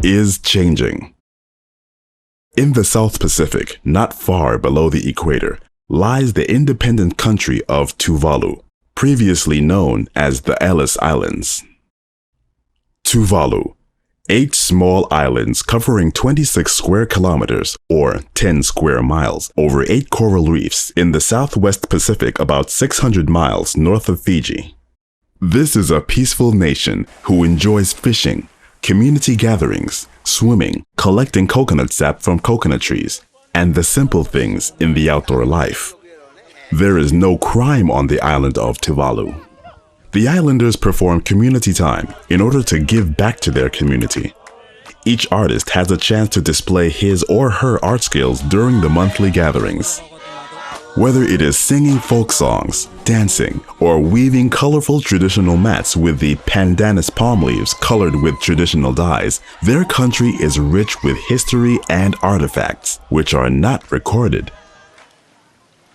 is changing. In the South Pacific, not far below the equator, lies the independent country of Tuvalu, previously known as the Ellis Islands. Tuvalu, 8 small islands covering 26 square kilometers or 10 square miles over 8 coral reefs in the Southwest Pacific about 600 miles north of Fiji. This is a peaceful nation who enjoys fishing, community gatherings, swimming, collecting coconut sap from coconut trees, and the simple things in the outdoor life. There is no crime on the island of Tuvalu. The islanders perform community time in order to give back to their community. Each artist has a chance to display his or her art skills during the monthly gatherings. Whether it is singing folk songs, dancing, or weaving colorful traditional mats with the pandanus palm leaves colored with traditional dyes, their country is rich with history and artifacts, which are not recorded.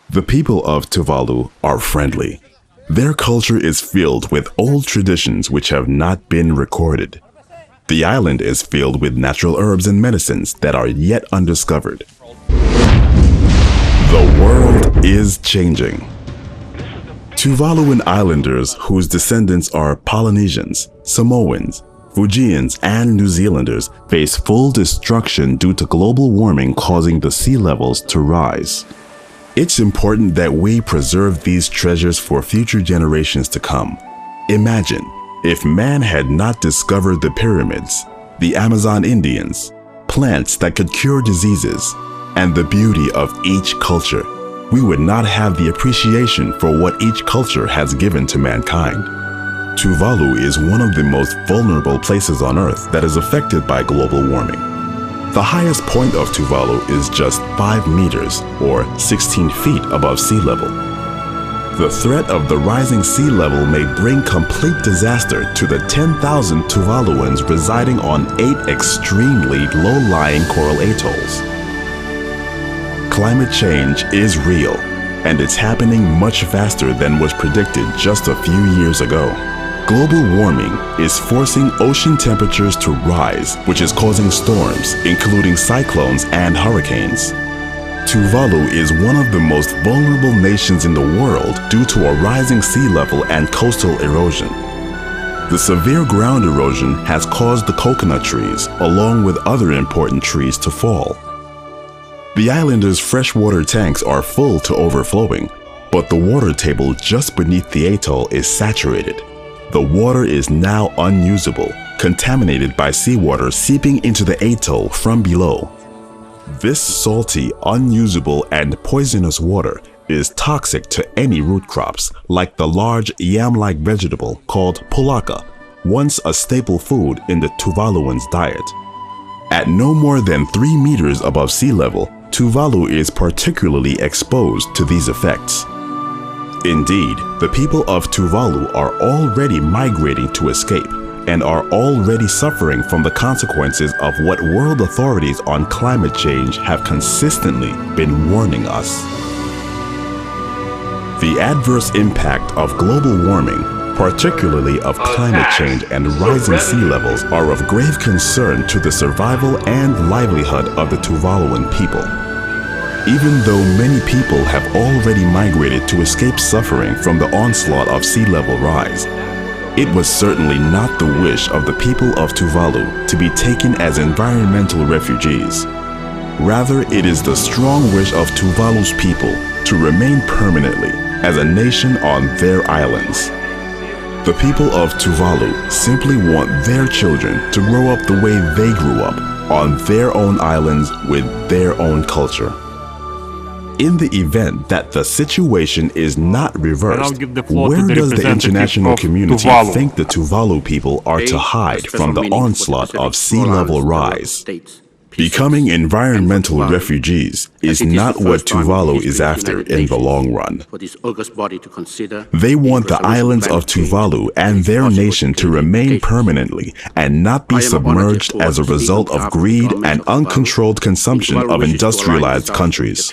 The people of Tuvalu are friendly. Their culture is filled with old traditions which have not been recorded. The island is filled with natural herbs and medicines that are yet undiscovered. The world is changing. Tuvaluan islanders whose descendants are Polynesians, Samoans, Fijians, and New Zealanders face full destruction due to global warming causing the sea levels to rise. It's important that we preserve these treasures for future generations to come. Imagine if man had not discovered the pyramids, the Amazon Indians, plants that could cure diseases, and the beauty of each culture. We would not have the appreciation for what each culture has given to mankind. Tuvalu is one of the most vulnerable places on Earth that is affected by global warming. The highest point of Tuvalu is just 5 meters or 16 feet above sea level. The threat of the rising sea level may bring complete disaster to the 10,000 Tuvaluans residing on 8 extremely low-lying coral atolls. Climate change is real, and it's happening much faster than was predicted just a few years ago. Global warming is forcing ocean temperatures to rise, which is causing storms, including cyclones and hurricanes. Tuvalu is one of the most vulnerable nations in the world due to a rising sea level and coastal erosion. The severe ground erosion has caused the coconut trees, along with other important trees, to fall. The islanders' freshwater tanks are full to overflowing, but the water table just beneath the atoll is saturated. The water is now unusable, contaminated by seawater seeping into the atoll from below. This salty, unusable, and poisonous water is toxic to any root crops, like the large yam-like vegetable called pulaka, once a staple food in the Tuvaluans' diet. At no more than 3 meters above sea level, Tuvalu is particularly exposed to these effects. Indeed, the people of Tuvalu are already migrating to escape and are already suffering from the consequences of what world authorities on climate change have consistently been warning us. The adverse impact of global warming, particularly of climate change and rising sea levels, are of grave concern to the survival and livelihood of the Tuvaluan people. Even though many people have already migrated to escape suffering from the onslaught of sea level rise, it was certainly not the wish of the people of Tuvalu to be taken as environmental refugees. Rather, it is the strong wish of Tuvalu's people to remain permanently as a nation on their islands. The people of Tuvalu simply want their children to grow up the way they grew up, on their own islands with their own culture. In the event that the situation is not reversed, where does the international community think the Tuvalu people are to hide from the onslaught of sea level rise? Becoming environmental refugees is not what Tuvalu is after in the long run. They want the islands of Tuvalu and their nation to remain permanently and not be submerged as a result of greed and uncontrolled consumption of industrialized countries.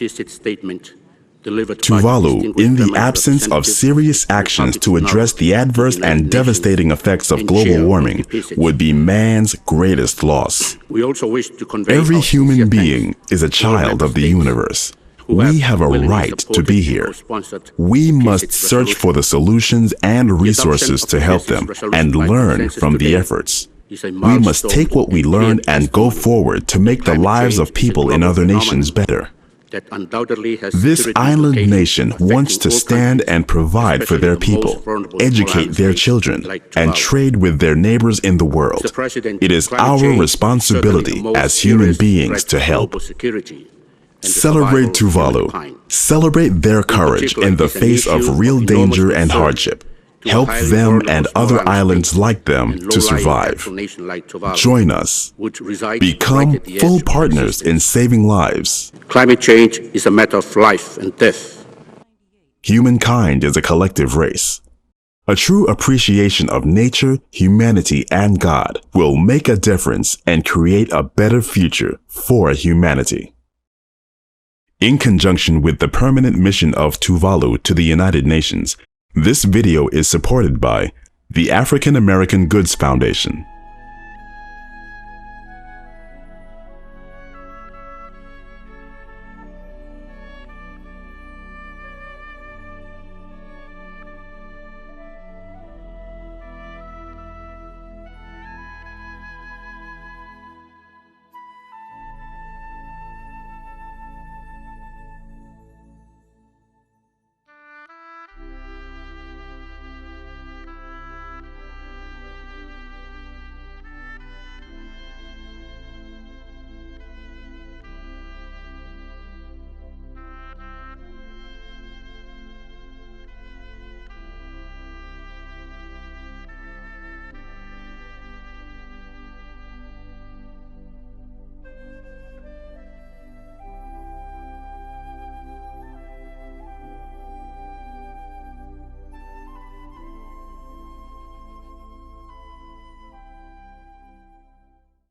Tuvalu, in the absence of serious actions to address the adverse and devastating effects of global warming, would be man's greatest loss. Every human being is a child of the universe. We have a right to be here. We must search for the solutions and resources to help them and learn from the efforts. We must take what we learn and go forward to make the lives of people in other nations better. This island nation wants to stand and provide for their people, educate their children, and trade with their neighbors in the world. It is our responsibility as human beings to help. Celebrate Tuvalu. Celebrate their courage in the face of real danger and hardship. Help them and other islands like them to survive. Join us. Become full partners in saving lives. Climate change is a matter of life and death. Humankind is a collective race. A true appreciation of nature, humanity, and God will make a difference and create a better future for humanity. In conjunction with the permanent mission of Tuvalu to the United Nations, this video is supported by the African American Goods Foundation.